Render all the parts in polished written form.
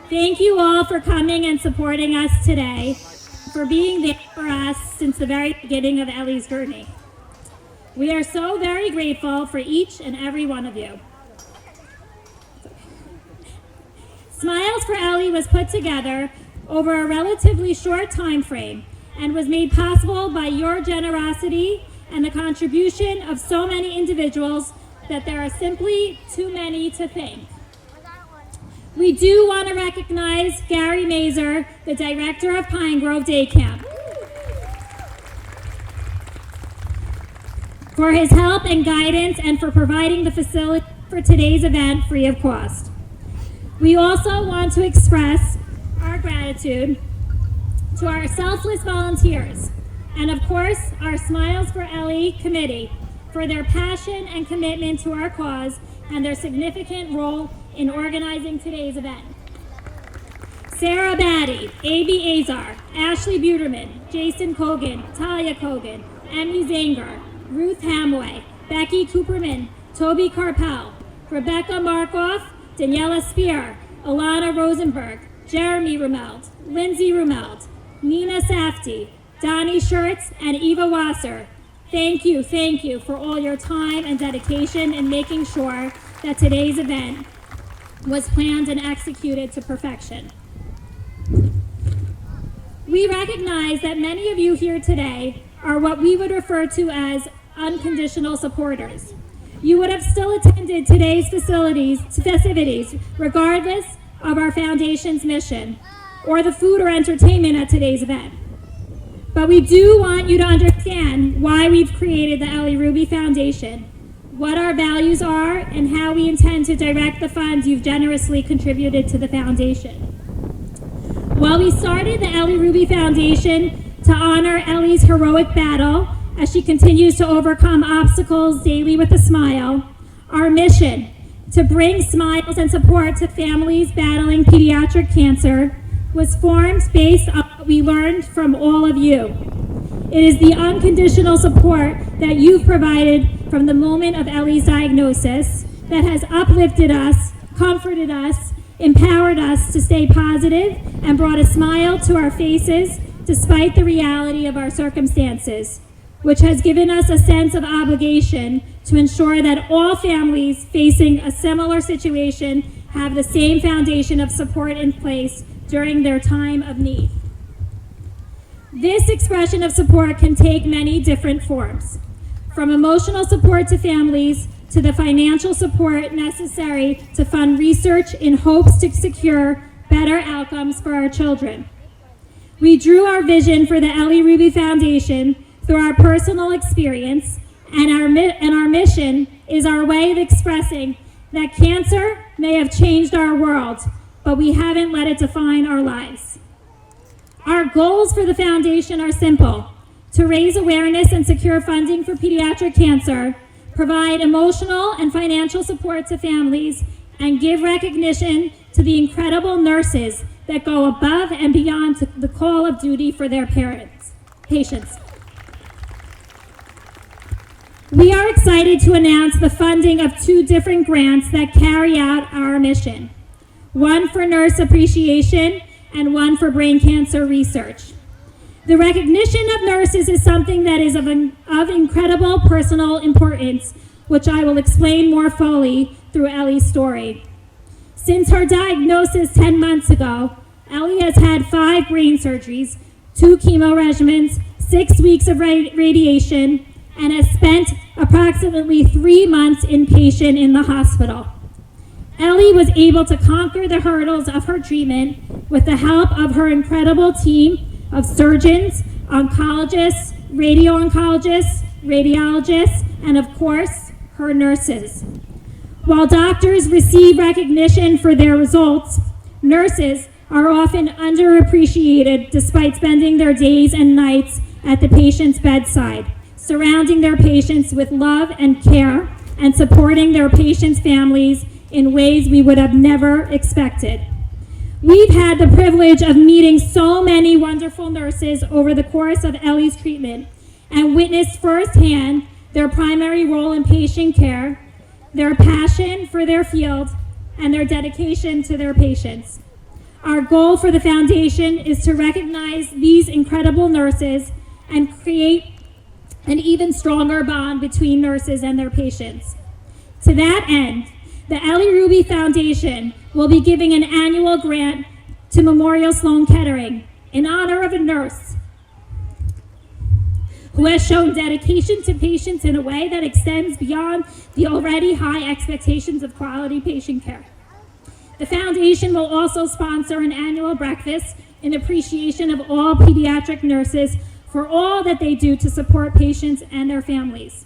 Thank you all for coming and supporting us today, for being there for us since the very beginning of Ellie's journey. We are so very grateful for each and every one of you. Smiles for Ellie was put together over a relatively short time frame and was made possible by your generosity and the contribution of so many individuals that there are simply too many to thank. We do want to recognize Gary Mazer, the director of Pine Grove Day Camp, for his help and guidance and for providing the facility for today's event free of cost. We also want to express our gratitude to our selfless volunteers and of course our Smiles for Ellie committee for their passion and commitment to our cause and their significant role in organizing today's event. Sarah Batty, A.B. Azar, Ashley Buterman, Jason Kogan, Talia Kogan, Emmy Zanger, Ruth Hamway, Becky Cooperman, Toby Carpel, Rebecca Markoff, Daniela Spear, Alana Rosenberg, Jeremy Rumeld, Lindsay Rumeld, Nina Safty, Donnie Schertz, and Eva Wasser. Thank you for all your time and dedication in making sure that today's event was planned and executed to perfection. We recognize that many of you here today are what we would refer to as unconditional supporters. You would have still attended today's festivities regardless of our foundation's mission or the food or entertainment at today's event. But we do want you to understand why we've created the Ellie Ruby Foundation, what our values are, and how we intend to direct the funds you've generously contributed to the foundation. While we started the Ellie Ruby Foundation to honor Ellie's heroic battle as she continues to overcome obstacles daily with a smile, our mission to bring smiles and support to families battling pediatric cancer was formed based on what we learned from all of you. It is the unconditional support that you've provided from the moment of Ellie's diagnosis that has uplifted us, comforted us, empowered us to stay positive, and brought a smile to our faces despite the reality of our circumstances, which has given us a sense of obligation to ensure that all families facing a similar situation have the same foundation of support in place during their time of need. This expression of support can take many different forms, from emotional support to families to the financial support necessary to fund research in hopes to secure better outcomes for our children. We drew our vision for the Ellie Ruby Foundation through our personal experience, and our mission is our way of expressing that cancer may have changed our world, but we haven't let it define our lives. Our goals for the foundation are simple: to raise awareness and secure funding for pediatric cancer, provide emotional and financial support to families, and give recognition to the incredible nurses that go above and beyond the call of duty for their patients. We are excited to announce the funding of 2 different grants that carry out our mission, one for nurse appreciation and one for brain cancer research. The recognition of nurses is something that is of incredible personal importance, which I will explain more fully through Ellie's story. Since her diagnosis 10 months ago, Ellie has had 5 brain surgeries, 2 chemo regimens, 6 weeks of radiation, and has spent approximately 3 months inpatient in the hospital. Ellie was able to conquer the hurdles of her treatment with the help of her incredible team of surgeons, oncologists, radio-oncologists, radiologists, and of course, her nurses. While doctors receive recognition for their results, nurses are often underappreciated despite spending their days and nights at the patient's bedside, surrounding their patients with love and care, and supporting their patients' families in ways we would have never expected. We've had the privilege of meeting so many wonderful nurses over the course of Ellie's treatment and witnessed firsthand their primary role in patient care, their passion for their field, and their dedication to their patients. Our goal for the foundation is to recognize these incredible nurses and create an even stronger bond between nurses and their patients. To that end, the Ellie Ruby Foundation will be giving an annual grant to Memorial Sloan Kettering in honor of a nurse who has shown dedication to patients in a way that extends beyond the already high expectations of quality patient care. The foundation will also sponsor an annual breakfast in appreciation of all pediatric nurses for all that they do to support patients and their families.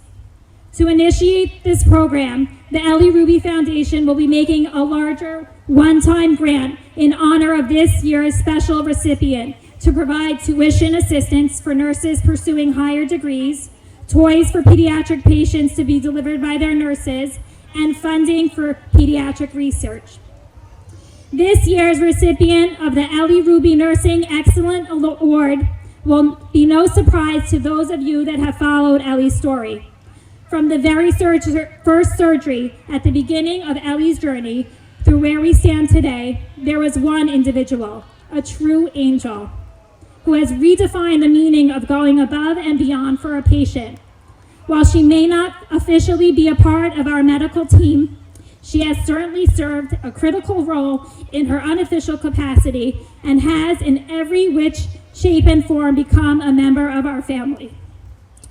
To initiate this program, the Ellie Ruby Foundation will be making a larger one-time grant in honor of this year's special recipient to provide tuition assistance for nurses pursuing higher degrees, toys for pediatric patients to be delivered by their nurses, and funding for pediatric research. This year's recipient of the Ellie Ruby Nursing Excellent Award will be no surprise to those of you that have followed Ellie's story. From the very first surgery at the beginning of Ellie's journey through where we stand today, there was one individual, a true angel, who has redefined the meaning of going above and beyond for a patient. While she may not officially be a part of our medical team, she has certainly served a critical role in her unofficial capacity and has in every which shape and form become a member of our family.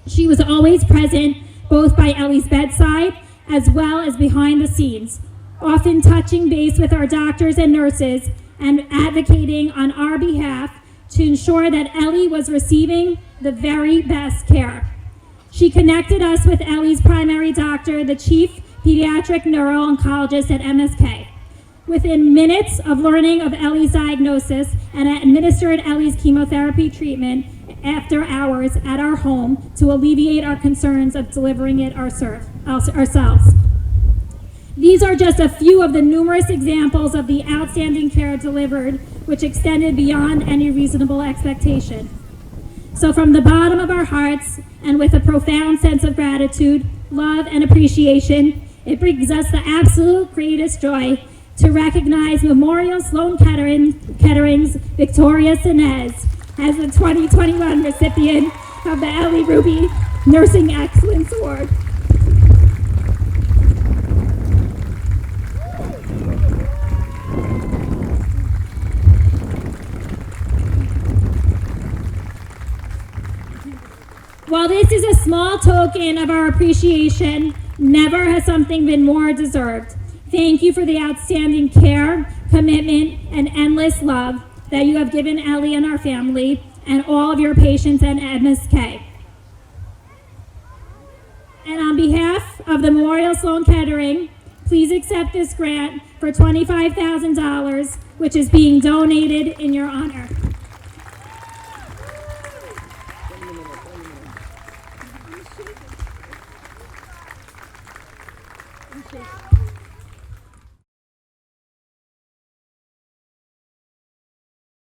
She was always present both by Ellie's bedside as well as behind the scenes, often touching base with our doctors and nurses and advocating on our behalf to ensure that Ellie was receiving the very best care. She connected us with Ellie's primary doctor, the chief pediatric neuro-oncologist at MSK. Within minutes of learning of Ellie's diagnosis and administered Ellie's chemotherapy treatment after hours at our home to alleviate our concerns of delivering it ourselves. These are just a few of the numerous examples of the outstanding care delivered, which extended beyond any reasonable expectation. So from the bottom of our hearts, and with a profound sense of gratitude, love, and appreciation, it brings us the absolute greatest joy to recognize Memorial Sloan Kettering's Victoria Sinez as the 2021 recipient of the Ellie Ruby Nursing Excellence Award. While this is a small token of our appreciation, never has something been more deserved. Thank you for the outstanding care, commitment, and endless love that you have given Ellie and our family and all of your patients at MSK. And on behalf of the Memorial Sloan Kettering, please accept this grant for $25,000, which is being donated in your honor.